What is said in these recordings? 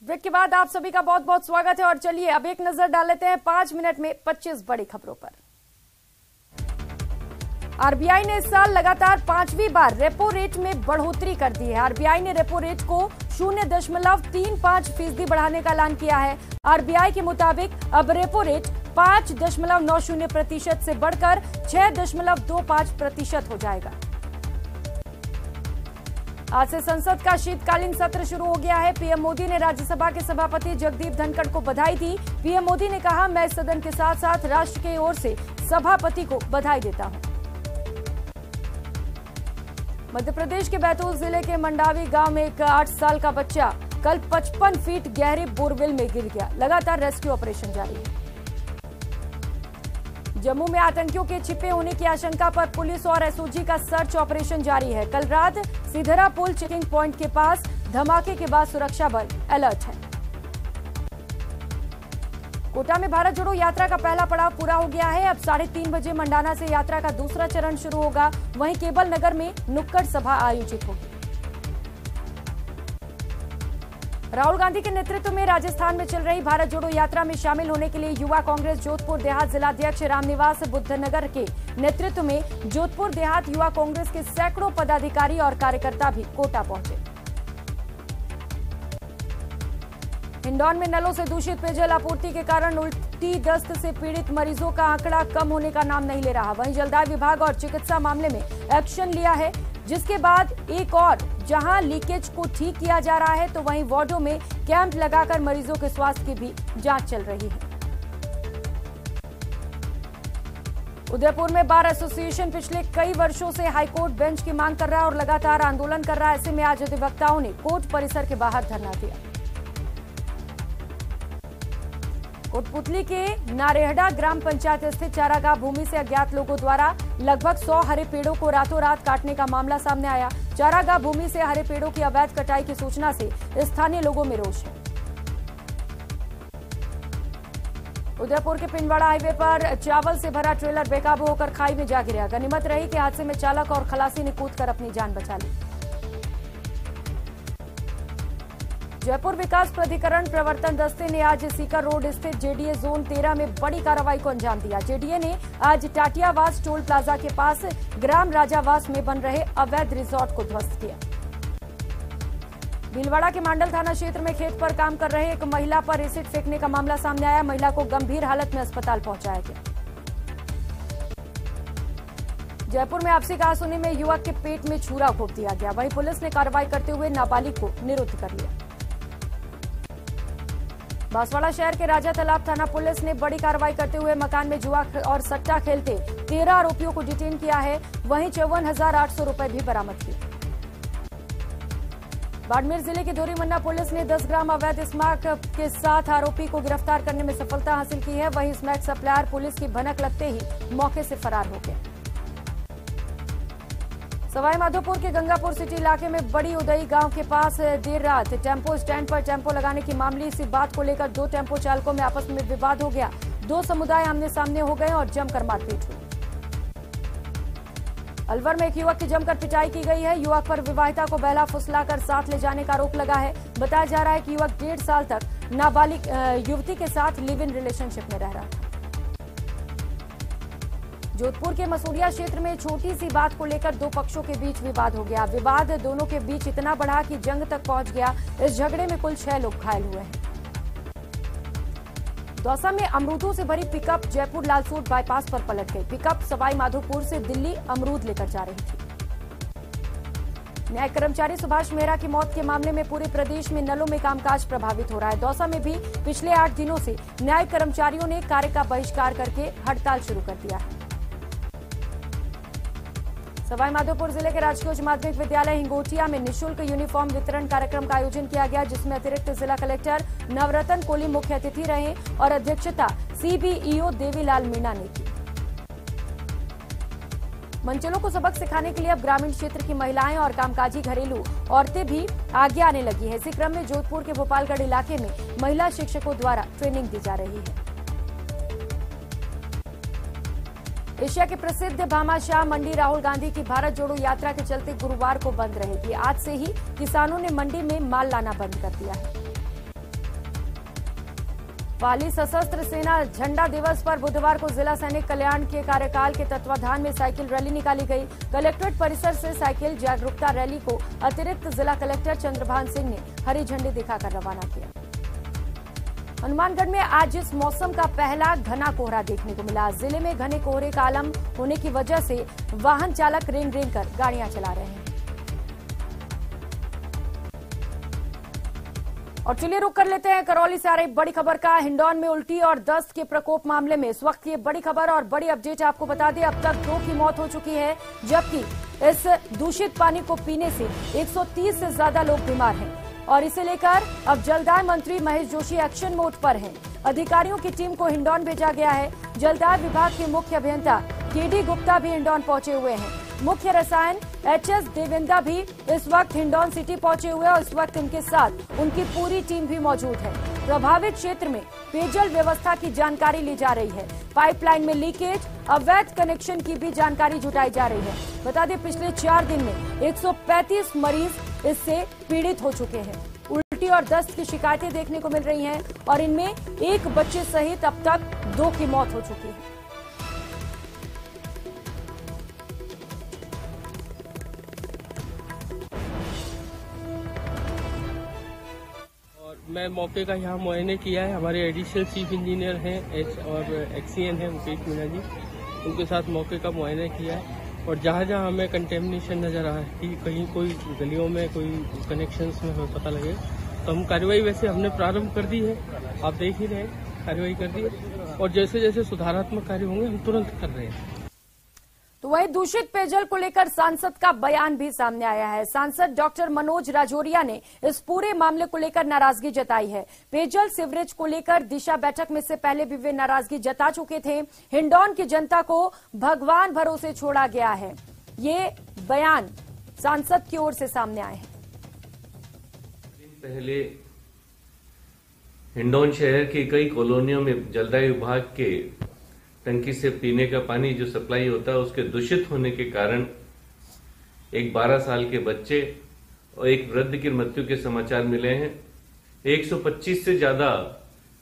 Break के बाद आप सभी का बहुत बहुत स्वागत है और चलिए अब एक नजर डाल लेते हैं 5 मिनट में 25 बड़ी खबरों पर। आरबीआई ने इस साल लगातार 5वीं बार रेपो रेट में बढ़ोतरी कर दी है। आरबीआई ने रेपो रेट को 0.35% बढ़ाने का ऐलान किया है। आरबीआई के मुताबिक अब रेपो रेट 5.90% से बढ़कर 6.25% हो जाएगा। आज से संसद का शीतकालीन सत्र शुरू हो गया है। पीएम मोदी ने राज्यसभा के सभापति जगदीप धनखड़ को बधाई दी। पीएम मोदी ने कहा, मैं इस सदन के साथ साथ राष्ट्र की ओर से सभापति को बधाई देता हूं। मध्य प्रदेश के बैतूल जिले के मंडावी गांव में एक 8 साल का बच्चा कल 55 फीट गहरे बोरवेल में गिर गया। लगातार रेस्क्यू ऑपरेशन जारी है। जम्मू में आतंकियों के छिपे होने की आशंका पर पुलिस और एसओजी का सर्च ऑपरेशन जारी है। कल रात सिधरा पुल चेकिंग पॉइंट के पास धमाके के बाद सुरक्षा बल अलर्ट है। कोटा में भारत जोड़ो यात्रा का पहला पड़ाव पूरा हो गया है। अब 3:30 बजे मंडाना से यात्रा का दूसरा चरण शुरू होगा। वहीं केबल नगर में नुक्कड़ सभा आयोजित होगी। राहुल गांधी के नेतृत्व में राजस्थान में चल रही भारत जोड़ो यात्रा में शामिल होने के लिए युवा कांग्रेस जोधपुर देहात जिलाध्यक्ष रामनिवास बुद्धनगर के नेतृत्व में जोधपुर देहात युवा कांग्रेस के सैकड़ों पदाधिकारी और कार्यकर्ता भी कोटा पहुंचे। हिंडौन में नलों से दूषित पेयजल आपूर्ति के कारण उल्टी दस्त से पीड़ित मरीजों का आंकड़ा कम होने का नाम नहीं ले रहा। वहीं जलदाय विभाग और चिकित्सा मामले में एक्शन लिया है, जिसके बाद एक और जहां लीकेज को ठीक किया जा रहा है तो वहीं वार्डों में कैंप लगाकर मरीजों के स्वास्थ्य की भी जांच चल रही है। उदयपुर में बार एसोसिएशन पिछले कई वर्षों से हाईकोर्ट बेंच की मांग कर रहा है और लगातार आंदोलन कर रहा है। ऐसे में आज अधिवक्ताओं ने कोर्ट परिसर के बाहर धरना दिया। कोटपुतली के नारेहड़ा ग्राम पंचायत स्थित चारागाह भूमि से अज्ञात लोगों द्वारा लगभग 100 हरे पेड़ों को रातों रात काटने का मामला सामने आया। चारागाह भूमि से हरे पेड़ों की अवैध कटाई की सूचना से स्थानीय लोगों में रोष है। उदयपुर के पिंडवाड़ा हाईवे पर चावल से भरा ट्रेलर बेकाबू होकर खाई में जा गिरा। गनीमत रही कि हादसे में चालक और खलासी ने कूदकर अपनी जान बचा ली। जयपुर विकास प्राधिकरण प्रवर्तन दस्ते ने आज सीकर रोड स्थित जेडीए जोन 13 में बड़ी कार्रवाई को अंजाम दिया। जेडीए ने आज टाटियावास टोल प्लाजा के पास ग्राम राजावास में बन रहे अवैध रिजॉर्ट को ध्वस्त किया। भीलवाड़ा के मांडल थाना क्षेत्र में खेत पर काम कर रहे एक महिला पर एसिड फेंकने का मामला सामने आया। महिला को गंभीर हालत में अस्पताल पहुंचाया गया। जयपुर में आपसी कहासुनी में युवक के पेट में छुरा घोंप दिया गया। वहीं पुलिस ने कार्रवाई करते हुए नाबालिग को निरुद्ध कर लिया। बांसवाड़ा शहर के राजा तालाब थाना पुलिस ने बड़ी कार्रवाई करते हुए मकान में जुआ और सट्टा खेलते 13 आरोपियों को डिटेन किया है। वहीं 54,800 रुपए भी बरामद किए। बाड़मेर जिले की दोरीमन्ना पुलिस ने 10 ग्राम अवैध स्मैक के साथ आरोपी को गिरफ्तार करने में सफलता हासिल की है। वहीं स्मैक सप्लायर पुलिस की भनक लगते ही मौके से फरार हो गए। सवाई माधोपुर के गंगापुर सिटी इलाके में बड़ी उदई गांव के पास देर रात टेम्पो स्टैंड पर टेम्पो लगाने की मामूली सी बात को लेकर 2 टेम्पो चालकों में आपस में विवाद हो गया। 2 समुदाय आमने सामने हो गए और जमकर मारपीट हुई। अलवर में एक युवक की जमकर पिटाई की गई है। युवक पर विवाहिता को बहला फुसलाकर साथ ले जाने का आरोप लगा है। बताया जा रहा है कि युवक 1.5 साल तक नाबालिग युवती के साथ लिव इन रिलेशनशिप में रह रहा था। जोधपुर के मसूरिया क्षेत्र में छोटी सी बात को लेकर 2 पक्षों के बीच विवाद हो गया। विवाद दोनों के बीच इतना बढ़ा कि जंग तक पहुंच गया। इस झगड़े में कुल 6 लोग घायल हुए हैं। दौसा में अमरूदों से भरी पिकअप जयपुर लालसूट बाईपास पर पलट गई। पिकअप सवाई माधोपुर से दिल्ली अमरूद लेकर जा रही थी। न्यायिक कर्मचारी सुभाष मेहरा की मौत के मामले में पूरे प्रदेश में नलों में कामकाज प्रभावित हो रहा है। दौसा में भी पिछले 8 दिनों से न्यायिक कर्मचारियों ने कार्य का बहिष्कार करके हड़ताल शुरू कर दिया है। सवाई माधोपुर जिले के राजकीय उच्च माध्यमिक विद्यालय हिंगोटिया में निःशुल्क यूनिफॉर्म वितरण कार्यक्रम का आयोजन किया गया, जिसमें अतिरिक्त जिला कलेक्टर नवरतन कोली मुख्य अतिथि रहे और अध्यक्षता सीबीईओ देवीलाल मीणा ने की। मंचलों को सबक सिखाने के लिए अब ग्रामीण क्षेत्र की महिलाएं और कामकाजी घरेलू औरतें भी आगे आने लगी है। इसी क्रम में जोधपुर के भोपालगढ़ इलाके में महिला शिक्षकों द्वारा ट्रेनिंग दी जा रही है। एशिया के प्रसिद्ध भामाशाह मंडी राहुल गांधी की भारत जोड़ो यात्रा के चलते गुरुवार को बंद रहेगी। आज से ही किसानों ने मंडी में माल लाना बंद कर दिया है। पाली सशस्त्र सेना झंडा दिवस पर बुधवार को जिला सैनिक कल्याण के कार्यकाल के तत्वाधान में साइकिल रैली निकाली गई। कलेक्ट्रेट परिसर से साइकिल जागरूकता रैली को अतिरिक्त जिला कलेक्टर चंद्रभान सिंह ने हरी झंडी दिखाकर रवाना किया। हनुमानगढ़ में आज इस मौसम का पहला घना कोहरा देखने को मिला। जिले में घने कोहरे का आलम होने की वजह से वाहन चालक रेंग रेंग कर गाड़ियां चला रहे हैं। और चलिए रुक कर लेते हैं करौली से आ रही बड़ी खबर का। हिंडौन में उल्टी और दस्त के प्रकोप मामले में इस वक्त ये बड़ी खबर और बड़ी अपडेट आपको बता दें। अब तक 2 की मौत हो चुकी है, जबकि इस दूषित पानी को पीने से 130 से ज्यादा लोग बीमार हैं। और इसे लेकर अब जलदाय मंत्री महेश जोशी एक्शन मोड पर हैं। अधिकारियों की टीम को हिंडौन भेजा गया है। जलदाय विभाग के मुख्य अभियंता केडी गुप्ता भी हिंडौन पहुंचे हुए हैं। मुख्य रसायन एचएस देवेंद्र भी इस वक्त हिंडौन सिटी पहुंचे हुए हैं और इस वक्त इनके साथ उनकी पूरी टीम भी मौजूद है। प्रभावित क्षेत्र में पेयजल व्यवस्था की जानकारी ली जा रही है। पाइपलाइन में लीकेज, अवैध कनेक्शन की भी जानकारी जुटाई जा रही है। बता दें पिछले 4 दिन में 135 मरीज इससे पीड़ित हो चुके हैं। उल्टी और दस्त की शिकायतें देखने को मिल रही हैं और इनमें 1 बच्चे सहित अब तक 2 की मौत हो चुकी है। मैं मौके का यहाँ मुआयने किया है। हमारे एडिशनल चीफ इंजीनियर हैं और एक्सीएन हैं मुकेश मीणा जी, उनके साथ मौके का मुआयना किया है। और जहाँ जहाँ हमें कंटेमिनेशन नजर आ रहा है कि कहीं कोई गलियों में कोई कनेक्शंस में हमें पता लगे तो हम कार्रवाई वैसे हमने प्रारंभ कर दी है। आप देख ही रहे हैं, कार्रवाई कर दी है और जैसे जैसे सुधारात्मक कार्य होंगे हम तुरंत कर रहे हैं। तो वहीं दूषित पेयजल को लेकर सांसद का बयान भी सामने आया है। सांसद डॉक्टर मनोज राजौरिया ने इस पूरे मामले को लेकर नाराजगी जताई है। पेयजल सीवरेज को लेकर दिशा बैठक में से पहले भी वे नाराजगी जता चुके थे। हिंडौन की जनता को भगवान भरोसे छोड़ा गया है, ये बयान सांसद की ओर से सामने आए हैं। पहले हिंडौन शहर की कई कॉलोनियों में जलदाय विभाग के टंकी से पीने का पानी जो सप्लाई होता है उसके दूषित होने के कारण एक 12 साल के बच्चे और एक वृद्ध की मृत्यु के समाचार मिले हैं। 125 से ज्यादा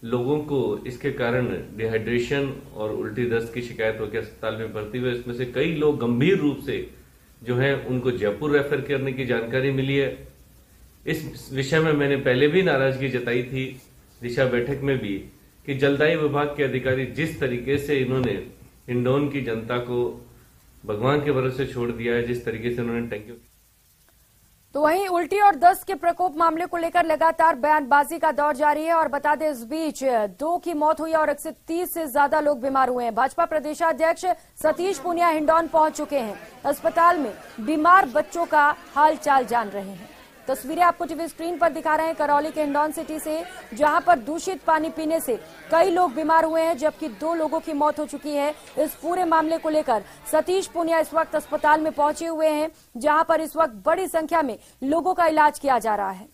लोगों को इसके कारण डिहाइड्रेशन और उल्टी दस्त की शिकायत होकर अस्पताल में भर्ती हुए। इसमें से कई लोग गंभीर रूप से जो है उनको जयपुर रेफर करने की जानकारी मिली है। इस विषय में मैंने पहले भी नाराजगी जताई थी दिशा बैठक में भी कि जलदाय विभाग के अधिकारी जिस तरीके से इन्होंने हिंडौन की जनता को भगवान के भरोसे छोड़ दिया है, जिस तरीके से उन्होंने टंकी। तो वहीं उल्टी और दस्त के प्रकोप मामले को लेकर लगातार बयानबाजी का दौर जारी है और बता दें इस बीच 2 की मौत हुई और 130 से ज्यादा लोग बीमार हुए हैं। भाजपा प्रदेशाध्यक्ष सतीश पूनिया हिंडौन पहुंच चुके हैं। अस्पताल में बीमार बच्चों का हालचाल जान रहे हैं। तस्वीरें आपको टीवी स्क्रीन पर दिखा रहे हैं करौली के हिंडौन सिटी से, जहां पर दूषित पानी पीने से कई लोग बीमार हुए हैं, जबकि 2 लोगों की मौत हो चुकी है। इस पूरे मामले को लेकर सतीश पूनिया इस वक्त अस्पताल में पहुंचे हुए हैं, जहां पर इस वक्त बड़ी संख्या में लोगों का इलाज किया जा रहा है।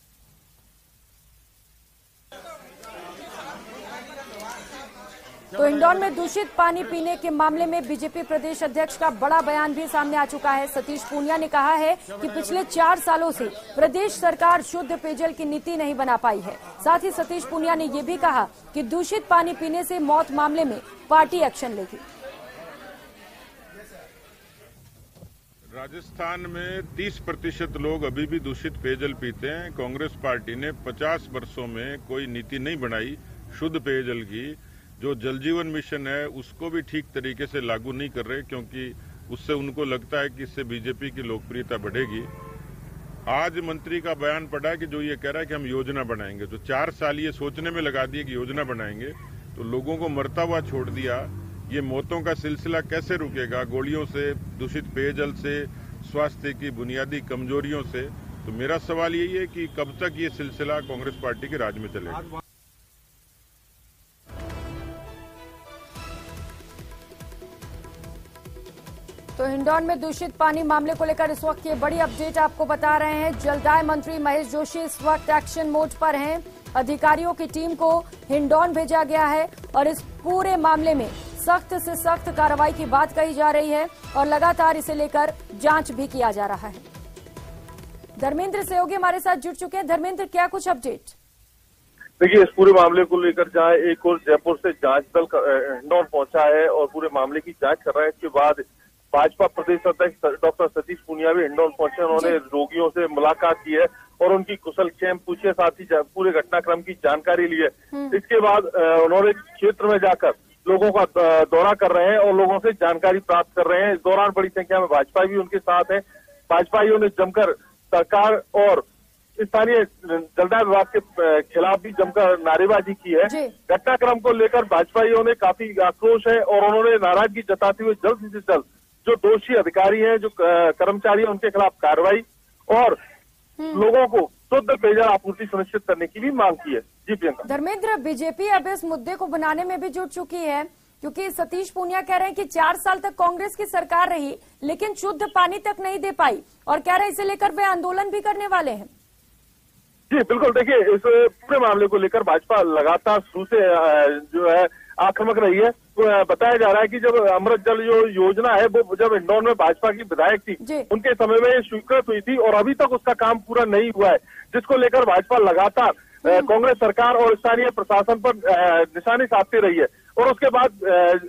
तो हिंडौन में दूषित पानी पीने के मामले में बीजेपी प्रदेश अध्यक्ष का बड़ा बयान भी सामने आ चुका है। सतीश पूनिया ने कहा है कि पिछले 4 सालों से प्रदेश सरकार शुद्ध पेयजल की नीति नहीं बना पाई है। साथ ही सतीश पूनिया ने यह भी कहा कि दूषित पानी पीने से मौत मामले में पार्टी एक्शन लेगी। राजस्थान में 30% लोग अभी भी दूषित पेयजल पीते हैं। कांग्रेस पार्टी ने 50 वर्षों में कोई नीति नहीं बनाई शुद्ध पेयजल की। जो जल जीवन मिशन है उसको भी ठीक तरीके से लागू नहीं कर रहे, क्योंकि उससे उनको लगता है कि इससे बीजेपी की लोकप्रियता बढ़ेगी। आज मंत्री का बयान पड़ा कि जो ये कह रहा है कि हम योजना बनाएंगे, तो 4 साल ये सोचने में लगा दिए कि योजना बनाएंगे, तो लोगों को मरता हुआ छोड़ दिया। ये मौतों का सिलसिला कैसे रुकेगा? गोलियों से, दूषित पेयजल से, स्वास्थ्य की बुनियादी कमजोरियों से। तो मेरा सवाल यही है कि कब तक ये सिलसिला कांग्रेस पार्टी के राज में चलेगा? तो हिंडौन में दूषित पानी मामले को लेकर इस वक्त ये बड़ी अपडेट आपको बता रहे हैं। जलदाय मंत्री महेश जोशी इस वक्त एक्शन मोड पर हैं। अधिकारियों की टीम को हिंडौन भेजा गया है और इस पूरे मामले में सख्त से सख्त कार्रवाई की बात कही जा रही है और लगातार इसे लेकर जांच भी किया जा रहा है। धर्मेंद्र सहयोगी हमारे साथ जुड़ चुके हैं। धर्मेंद्र, क्या कुछ अपडेट? देखिए, इस पूरे मामले को लेकर जहां एक और जयपुर से जांच दल हिंडौन पहुंचा है और पूरे मामले की जांच कर रहा है। इसके बाद भाजपा प्रदेश अध्यक्ष डॉक्टर सतीश पूनिया भी हिंडौन पहुंचे। उन्होंने रोगियों से मुलाकात की है और उनकी कुशलक्षेम पूछे, साथ ही पूरे घटनाक्रम की जानकारी ली है। इसके बाद उन्होंने क्षेत्र में जाकर लोगों का दौरा कर रहे हैं और लोगों से जानकारी प्राप्त कर रहे हैं। इस दौरान बड़ी संख्या में भाजपा भी उनके साथ है। भाजपाइयों ने जमकर सरकार और स्थानीय जलदाय विभाग के खिलाफ भी जमकर नारेबाजी की है। घटनाक्रम को लेकर भाजपाइयों ने काफी आक्रोश है और उन्होंने नाराजगी जताते हुए जल्द से जल्द जो दोषी अधिकारी हैं, जो कर्मचारी हैं, उनके खिलाफ कार्रवाई और लोगों को शुद्ध पेयजल आपूर्ति सुनिश्चित करने की भी मांग की है। जी प्रियंका। धर्मेंद्र, बीजेपी अब इस मुद्दे को बनाने में भी जुट चुकी है, क्योंकि सतीश पूनिया कह रहे हैं कि 4 साल तक कांग्रेस की सरकार रही लेकिन शुद्ध पानी तक नहीं दे पाई और कह रहे हैं इसे लेकर वे आंदोलन भी करने वाले हैं। जी बिल्कुल, देखिए, इस पूरे मामले को लेकर भाजपा लगातार शुरू से जो है आक्रामक रही है। बताया जा रहा है कि जब अमृत जल जो योजना है वो जब इंदौर में भाजपा की विधायक थी उनके समय में ये स्वीकृत हुई थी और अभी तक उसका काम पूरा नहीं हुआ है, जिसको लेकर भाजपा लगातार कांग्रेस सरकार और स्थानीय प्रशासन पर निशाने साधती रही है। और उसके बाद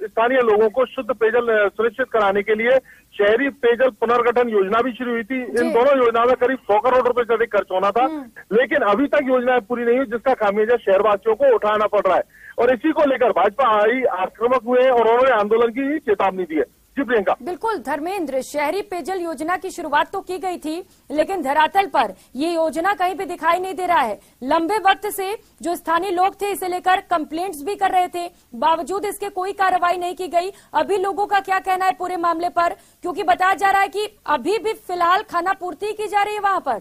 स्थानीय लोगों को शुद्ध पेयजल सुनिश्चित कराने के लिए शहरी पेयजल पुनर्गठन योजना भी शुरू हुई थी। इन दोनों योजनाओं में करीब 100 करोड़ रुपए से अधिक खर्च होना था, लेकिन अभी तक योजनाएं पूरी नहीं हुई, जिसका खामियाजा शहरवासियों को उठाना पड़ रहा है। और इसी को लेकर भाजपा आक्रामक हुए हैं और उन्होंने आंदोलन की चेतावनी दी है। जी प्रियंका। बिल्कुल धर्मेंद्र, शहरी पेयजल योजना की शुरुआत तो की गई थी लेकिन धरातल पर ये योजना कहीं भी दिखाई नहीं दे रहा है। लंबे वक्त से जो स्थानीय लोग थे इसे लेकर कंप्लेंट्स भी कर रहे थे, बावजूद इसके कोई कार्रवाई नहीं की गई। अभी लोगों का क्या कहना है पूरे मामले पर, क्योंकि बताया जा रहा है कि अभी भी फिलहाल खाना पूर्ति की जा रही है वहां पर।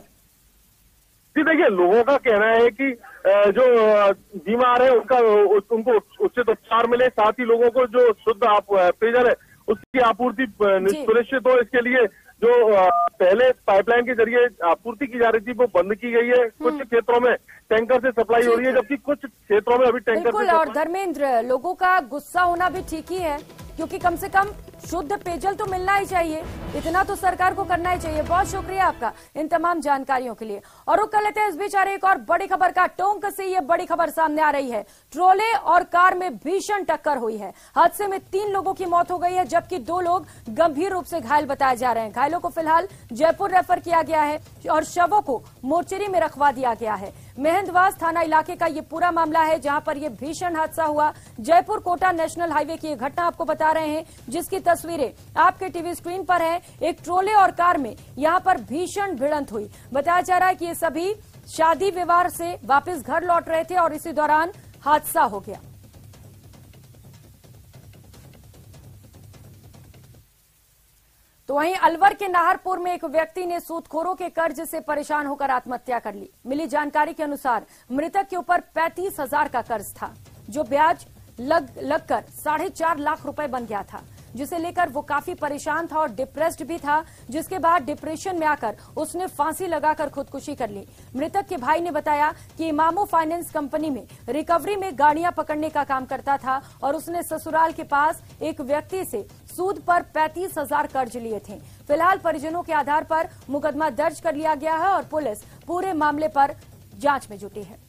जी देखिए, लोगों का कहना है कि जो बीमार है उनको उचित उपचार मिले, साथ ही लोगों को जो शुद्ध पेयजल है उसकी आपूर्ति सुनिश्चित हो। इसके लिए जो पहले पाइपलाइन के जरिए आपूर्ति की जा रही थी वो बंद की गई है। कुछ क्षेत्रों में टैंकर से सप्लाई हो रही है, जबकि कुछ क्षेत्रों में अभी टैंकर से। और धर्मेंद्र, लोगों का गुस्सा होना भी ठीक ही है, क्योंकि कम से कम शुद्ध पेयजल तो मिलना ही चाहिए, इतना तो सरकार को करना ही चाहिए। बहुत शुक्रिया आपका इन तमाम जानकारियों के लिए। और रुक कर लेते हैं इस बीच एक और बड़ी खबर का। टोंक से ये बड़ी खबर सामने आ रही है। ट्रोले और कार में भीषण टक्कर हुई है। हादसे में 3 लोगों की मौत हो गई है, जबकि 2 लोग गंभीर रूप से घायल बताए जा रहे हैं। घायलों को फिलहाल जयपुर रेफर किया गया है और शवों को मोर्चरी में रखवा दिया गया है। मेहंदवास थाना इलाके का ये पूरा मामला है, जहां पर यह भीषण हादसा हुआ। जयपुर कोटा नेशनल हाईवे की यह घटना आपको बता रहे हैं, जिसकी तस्वीरें आपके टीवी स्क्रीन पर है। एक ट्रोले और कार में यहां पर भीषण भिड़ंत हुई। बताया जा रहा है कि ये सभी शादी विवाह से वापस घर लौट रहे थे और इसी दौरान हादसा हो गया। तो वहीं अलवर के नाहरपुर में एक व्यक्ति ने सूदखोरों के कर्ज से परेशान होकर आत्महत्या कर ली। मिली जानकारी के अनुसार मृतक के ऊपर 35,000 का कर्ज था, जो ब्याज लगकर 4.5 लाख रुपए बन गया था, जिसे लेकर वो काफी परेशान था और डिप्रेस्ड भी था, जिसके बाद डिप्रेशन में आकर उसने फांसी लगाकर खुदकुशी कर ली। मृतक के भाई ने बताया कि इमामो फाइनेंस कंपनी में रिकवरी में गाड़ियां पकड़ने का काम करता था और उसने ससुराल के पास एक व्यक्ति से सूद पर 35,000 कर्ज लिए थे। फिलहाल परिजनों के आधार पर मुकदमा दर्ज कर लिया गया है और पुलिस पूरे मामले पर जांच में जुटी है।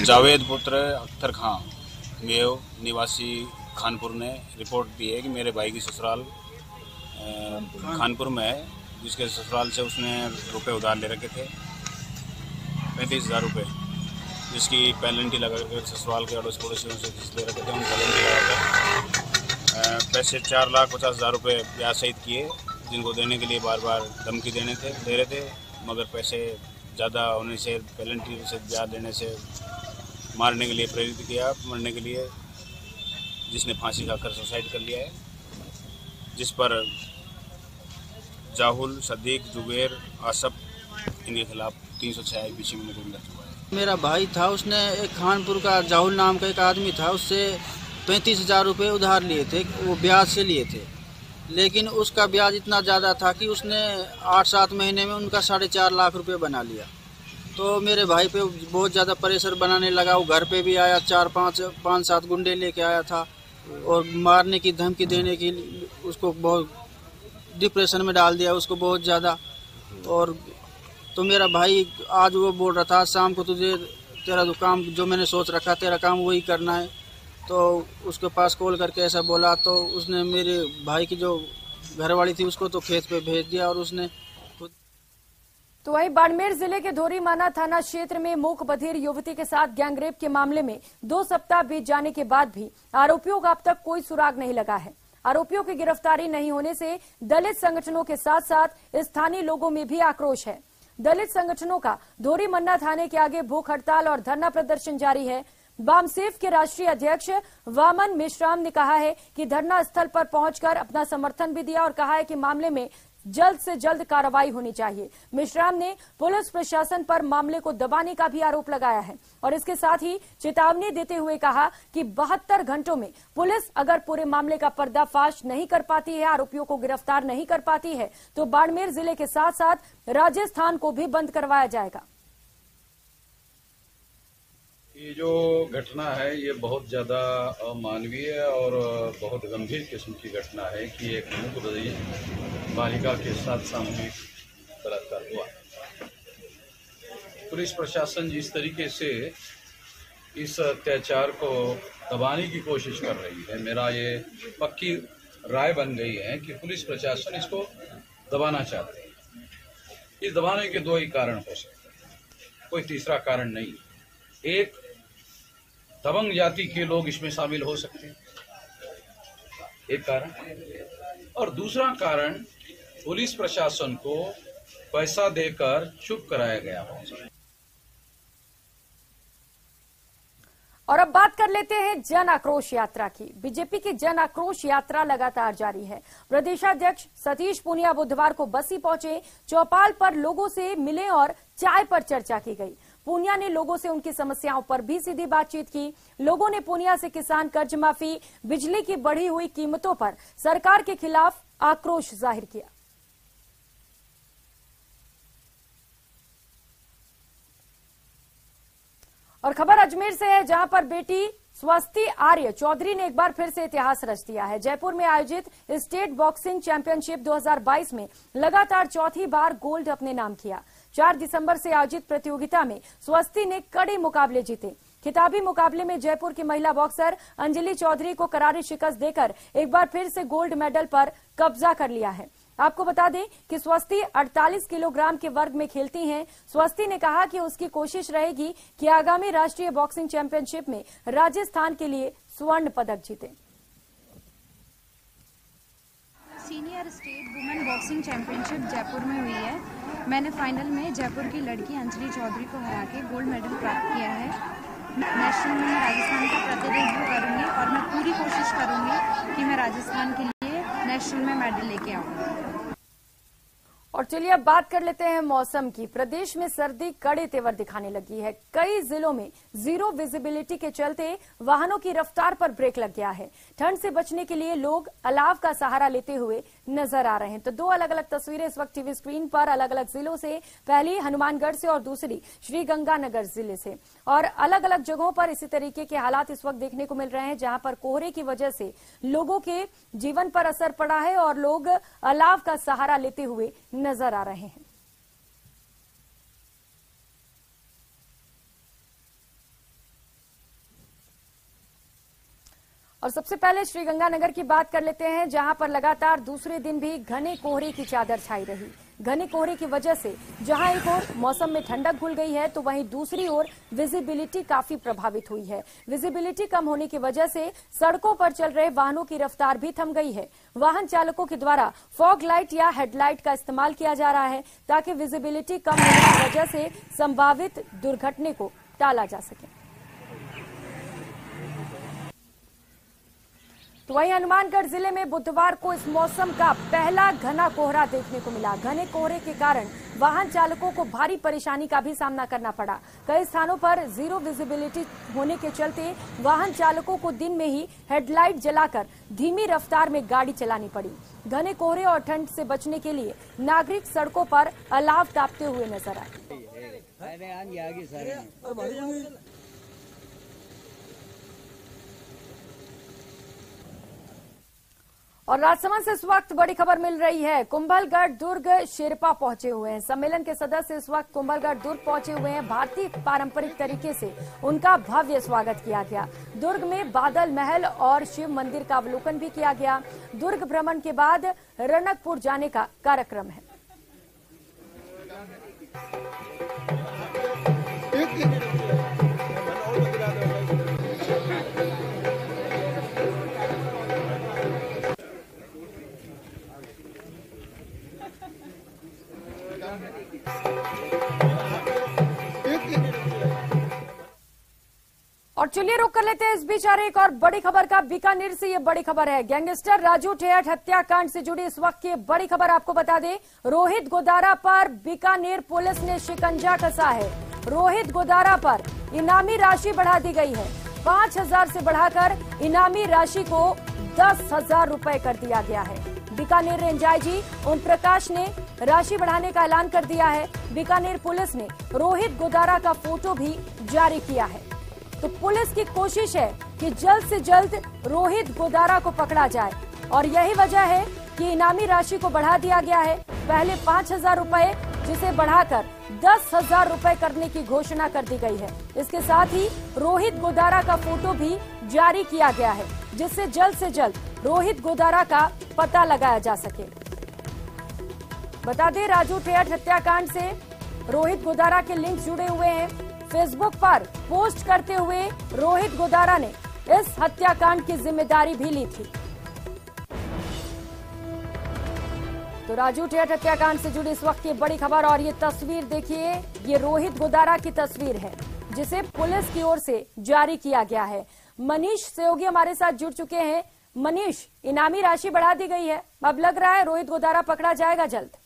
जावेद पुत्र अख्तर खां मेव निवासी खानपुर ने रिपोर्ट दी है कि मेरे भाई की ससुराल खानपुर में है, जिसके ससुराल से उसने रुपए उधार ले रखे थे 35,000 रुपये, जिसकी पेनल्टी लगा कर ससुराल के अड़ोस पड़ोसियों से ले रखे थे। उन पेनल्टी लगाकर पैसे 4,50,000 रुपये ब्याज सहित किए, जिनको देने के लिए बार बार धमकी दे रहे थे, मगर पैसे ज़्यादा होने से पेनल्टी से ब्याज देने से मारने के लिए प्रेरित किया, मरने के लिए, जिसने फांसी खाकर सुसाइड कर लिया है, जिस पर जाहुल, सदीक, जुबेर, आसफ इनके खिलाफ 306 IPC में मुकदमा दर्ज हुआ है। मेरा भाई था, उसने एक खानपुर का जाहुल नाम का एक आदमी था, उससे 35,000 रुपये उधार लिए थे, वो ब्याज से लिए थे, लेकिन उसका ब्याज इतना ज़्यादा था कि उसने 8-7 महीने में उनका 4.5 लाख रुपये बना लिया। तो मेरे भाई पे बहुत ज़्यादा प्रेशर बनाने लगा। वो घर पे भी आया, 5-7 गुंडे लेके आया था और मारने की धमकी देने की, उसको बहुत डिप्रेशन में डाल दिया उसको बहुत ज़्यादा। और तो मेरा भाई आज वो बोल रहा था शाम को तुझे तेरा तो काम जो मैंने सोच रखा तेरा काम वही करना है। तो उसके पास कॉल करके ऐसा बोला, तो उसने मेरे भाई की जो घरवाली थी उसको तो खेत पे भेज दिया और उसने खुद। तो वहीं बाड़मेर जिले के धोरीमाना थाना क्षेत्र में मूक बधिर युवती के साथ गैंगरेप के मामले में 2 सप्ताह बीत जाने के बाद भी आरोपियों का अब तक कोई सुराग नहीं लगा है। आरोपियों की गिरफ्तारी नहीं होने से दलित संगठनों के साथ साथ स्थानीय लोगों में भी आक्रोश है। दलित संगठनों का धोरीमन्ना थाने के आगे भूख हड़ताल और धरना प्रदर्शन जारी है। बामसेफ के राष्ट्रीय अध्यक्ष वामन मेश्राम ने कहा है कि धरना स्थल पर पहुंचकर अपना समर्थन भी दिया और कहा है कि मामले में जल्द से जल्द कार्रवाई होनी चाहिए। मेश्राम ने पुलिस प्रशासन पर मामले को दबाने का भी आरोप लगाया है और इसके साथ ही चेतावनी देते हुए कहा कि 72 घंटों में पुलिस अगर पूरे मामले का पर्दाफाश नहीं कर पाती है, आरोपियों को गिरफ्तार नहीं कर पाती है, तो बाड़मेर जिले के साथ साथ राजस्थान को भी बंद करवाया जाएगा। ये जो घटना है ये बहुत ज्यादा अमानवीय और बहुत गंभीर किस्म की घटना है कि एक मूक बधिर बालिका के साथ सामूहिक बलात्कार हुआ। पुलिस प्रशासन जिस तरीके से इस अत्याचार को दबाने की कोशिश कर रही है, मेरा ये पक्की राय बन गई है कि पुलिस प्रशासन इसको दबाना चाहते हैं। इस दबाने के 2 ही कारण हो सकते हैं, कोई तीसरा कारण नहीं। एक, दबंग जाति के लोग इसमें शामिल हो सकते हैं, एक कारण, और दूसरा कारण पुलिस प्रशासन को पैसा देकर चुप कराया गया हो। और अब बात कर लेते हैं जन आक्रोश यात्रा की। बीजेपी की जन आक्रोश यात्रा लगातार जारी है। प्रदेशाध्यक्ष सतीश पूनिया बुधवार को बस्सी पहुंचे, चौपाल पर लोगों से मिले और चाय पर चर्चा की गई। पूनिया ने लोगों से उनकी समस्याओं पर भी सीधी बातचीत की। लोगों ने पूनिया से किसान कर्ज माफी, बिजली की बढ़ी हुई कीमतों पर सरकार के खिलाफ आक्रोश जाहिर किया। और खबर अजमेर से है, जहां पर बेटी स्वस्ति आर्य चौधरी ने एक बार फिर से इतिहास रच दिया है। जयपुर में आयोजित स्टेट बॉक्सिंग चैंपियनशिप 2022 में लगातार चौथी बार गोल्ड अपने नाम किया। 4 दिसंबर से आयोजित प्रतियोगिता में स्वस्ति ने कड़े मुकाबले जीते। खिताबी मुकाबले में जयपुर की महिला बॉक्सर अंजलि चौधरी को करारी शिकस्त देकर एक बार फिर से गोल्ड मेडल पर कब्जा कर लिया है। आपको बता दें कि स्वस्ति 48 किलोग्राम के वर्ग में खेलती हैं। स्वस्ति ने कहा कि उसकी कोशिश रहेगी कि आगामी राष्ट्रीय बॉक्सिंग चैंपियनशिप में राजस्थान के लिए स्वर्ण पदक जीते। Senior state women boxing championship Jaipur में हुई है। मैंने फाइनल में जयपुर की लड़की अंजलि चौधरी को हरा के गोल्ड मेडल प्राप्त किया है। नेशनल में मैं राजस्थान का प्रतिनिधित्व करूंगी और मैं पूरी कोशिश करूंगी कि मैं राजस्थान के लिए नेशनल में मेडल लेके आऊं। और चलिए अब बात कर लेते हैं मौसम की। प्रदेश में सर्दी कड़े तेवर दिखाने लगी है। कई जिलों में जीरो विजिबिलिटी के चलते वाहनों की रफ्तार पर ब्रेक लग गया है। ठंड से बचने के लिए लोग अलाव का सहारा लेते हुए नजर आ रहे हैं। तो 2 अलग अलग तस्वीरें इस वक्त टीवी स्क्रीन पर अलग अलग जिलों से, पहली हनुमानगढ़ से और दूसरी श्रीगंगानगर जिले से। और अलग अलग जगहों पर इसी तरीके के हालात इस वक्त देखने को मिल रहे हैं, जहां पर कोहरे की वजह से लोगों के जीवन पर असर पड़ा है और लोग अलाव का सहारा लेते हुए नजर आ रहे हैं। और सबसे पहले श्रीगंगानगर की बात कर लेते हैं, जहां पर लगातार दूसरे दिन भी घने कोहरे की चादर छाई रही। घने कोहरे की वजह से जहां एक ओर मौसम में ठंडक घुल गई है, तो वहीं दूसरी ओर विजिबिलिटी काफी प्रभावित हुई है। विजिबिलिटी कम होने की वजह से सड़कों पर चल रहे वाहनों की रफ्तार भी थम गई है। वाहन चालकों के द्वारा फॉग लाइट या हेडलाइट का इस्तेमाल किया जा रहा है, ताकि विजिबिलिटी कम होने की वजह से संभावित दुर्घटना को टाला जा सके। तो वहीं हनुमानगढ़ जिले में बुधवार को इस मौसम का पहला घना कोहरा देखने को मिला। घने कोहरे के कारण वाहन चालकों को भारी परेशानी का भी सामना करना पड़ा। कई स्थानों पर जीरो विजिबिलिटी होने के चलते वाहन चालकों को दिन में ही हेडलाइट जलाकर धीमी रफ्तार में गाड़ी चलानी पड़ी। घने कोहरे और ठंड से बचने के लिए नागरिक सड़कों पर अलाव तापते हुए नजर आए। और राजसमंद से इस वक्त बड़ी खबर मिल रही है। कुंभलगढ़ दुर्ग शेरपा पहुंचे हुए हैं। सम्मेलन के सदस्य इस वक्त कुंभलगढ़ दुर्ग पहुंचे हुए हैं। भारतीय पारंपरिक तरीके से उनका भव्य स्वागत किया गया। दुर्ग में बादल महल और शिव मंदिर का अवलोकन भी किया गया। दुर्ग भ्रमण के बाद रणकपुर जाने का कार्यक्रम है। और चलिए रुक कर लेते हैं इस बीच आ रही एक और बड़ी खबर का। बीकानेर से ये बड़ी खबर है। गैंगस्टर राजू ठेहट हत्याकांड से जुड़ी इस वक्त की बड़ी खबर आपको बता दें। रोहित गोदारा पर बीकानेर पुलिस ने शिकंजा कसा है। रोहित गोदारा पर इनामी राशि बढ़ा दी गई है। 5,000 से बढ़ाकर इनामी राशि को 10,000 रुपए कर दिया गया है। बीकानेर रेंज आईजी ओम प्रकाश ने राशि बढ़ाने का ऐलान कर दिया है। बीकानेर पुलिस ने रोहित गोदारा का फोटो भी जारी किया है। तो पुलिस की कोशिश है कि जल्द से जल्द रोहित गोदारा को पकड़ा जाए और यही वजह है कि इनामी राशि को बढ़ा दिया गया है। पहले 5,000 रुपए जिसे बढ़ाकर 10,000 रुपए करने की घोषणा कर दी गई है। इसके साथ ही रोहित गोदारा का फोटो भी जारी किया गया है जिससे जल्द से जल्द रोहित गोदारा का पता लगाया जा सके। बता दें राजू ठेहट हत्याकांड से रोहित गोदारा के लिंक जुड़े हुए हैं। फेसबुक पर पोस्ट करते हुए रोहित गोदारा ने इस हत्याकांड की जिम्मेदारी भी ली थी। तो राजू ठेहट हत्याकांड से जुड़ी इस वक्त की बड़ी खबर। और ये तस्वीर देखिए, ये रोहित गोदारा की तस्वीर है जिसे पुलिस की ओर से जारी किया गया है। मनीष सहयोगी हमारे साथ जुड़ चुके हैं। मनीष, इनामी राशि बढ़ा दी गई है, अब लग रहा है रोहित गोदारा पकड़ा जाएगा जल्द।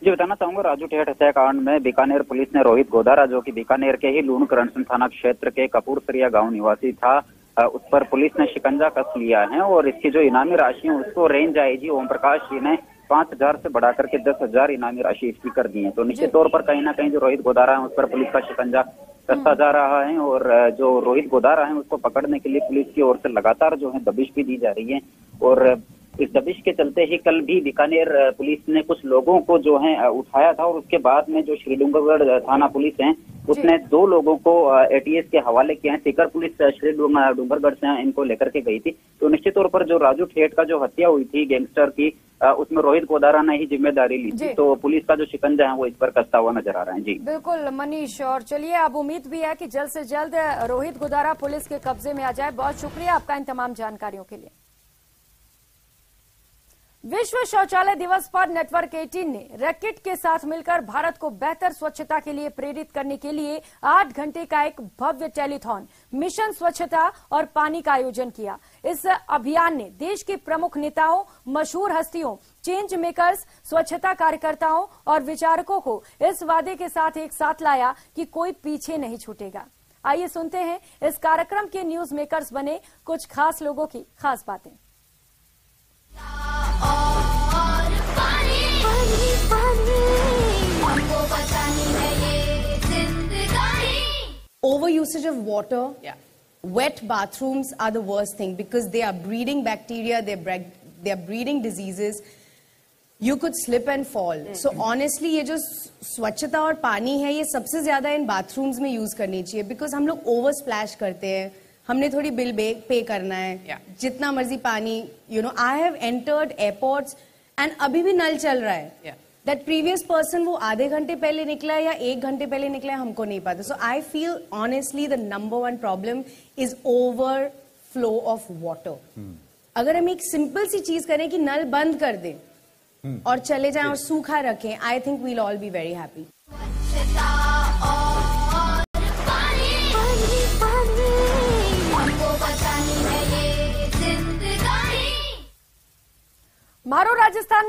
जी बताना चाहूंगा, राजू ठेहट हत्याकांड में बीकानेर पुलिस ने रोहित गोदारा, जो कि बीकानेर के ही लूण करनसन थाना क्षेत्र के कपूरसरिया गांव निवासी था, उस पर पुलिस ने शिकंजा कस लिया है। और इसकी जो इनामी राशि है उसको रेंज आईजी ओम प्रकाश जी ने 5,000 से बढ़ाकर के 10,000 इनामी राशि इसकी कर दी है। तो निश्चित तौर पर कहीं ना कहीं जो रोहित गोदारा है उस पर पुलिस का शिकंजा कसता जा रहा है। और जो रोहित गोदारा है उसको पकड़ने के लिए पुलिस की ओर से लगातार जो है दबिश भी दी जा रही है। और इस दबिश के चलते ही कल भी बीकानेर पुलिस ने कुछ लोगों को जो है उठाया था और उसके बाद में जो श्री डूंगरगढ़ थाना पुलिस है उसने 2 लोगों को एटीएस के हवाले किए हैं। सीकर पुलिस श्री डूंगरगढ़ से इनको लेकर के गई थी। तो निश्चित तौर पर जो राजू ठेहट का जो हत्या हुई थी गैंगस्टर की, उसमें रोहित गोदारा ने ही जिम्मेदारी ली थी। तो पुलिस का जो शिकंजा है वो इस पर कसता हुआ नजर आ रहा है। जी बिल्कुल मनीष, और चलिए अब उम्मीद भी है कि जल्द से जल्द रोहित गोदारा पुलिस के कब्जे में आ जाए। बहुत शुक्रिया आपका इन तमाम जानकारियों के लिए। विश्व शौचालय दिवस पर नेटवर्क 18 ने रैकेट के साथ मिलकर भारत को बेहतर स्वच्छता के लिए प्रेरित करने के लिए 8 घंटे का एक भव्य टेलीथॉन मिशन स्वच्छता और पानी का आयोजन किया। इस अभियान ने देश के प्रमुख नेताओं, मशहूर हस्तियों, चेंज मेकर्स, स्वच्छता कार्यकर्ताओं और विचारकों को इस वादे के साथ एक साथ लाया कि कोई पीछे नहीं छूटेगा। आइए सुनते हैं इस कार्यक्रम के न्यूज मेकर्स बने कुछ खास लोगों की खास बातें। Overusage of water, wet bathrooms are the worst thing because they are breeding bacteria, they are breeding diseases. You could slip and fall. So honestly, ये जो स्वच्छता और पानी है ये सबसे ज्यादा इन bathrooms में यूज करनी चाहिए because हम लोग ओवर स्प्लैश करते हैं। हमने थोड़ी बिल पे करना है, जितना मर्जी पानी, you know, I have entered airports and अभी भी नल चल रहा है। That previous person वो आधे घंटे पहले निकला है या 1 घंटे पहले निकला है हमको नहीं पता। So I feel honestly the number one problem is overflow of water. अगर हम एक सिंपल सी चीज करें कि नल बंद कर दें और चले जाएं और सूखा रखें, I think we'll all be very happy. मारो राजस्थान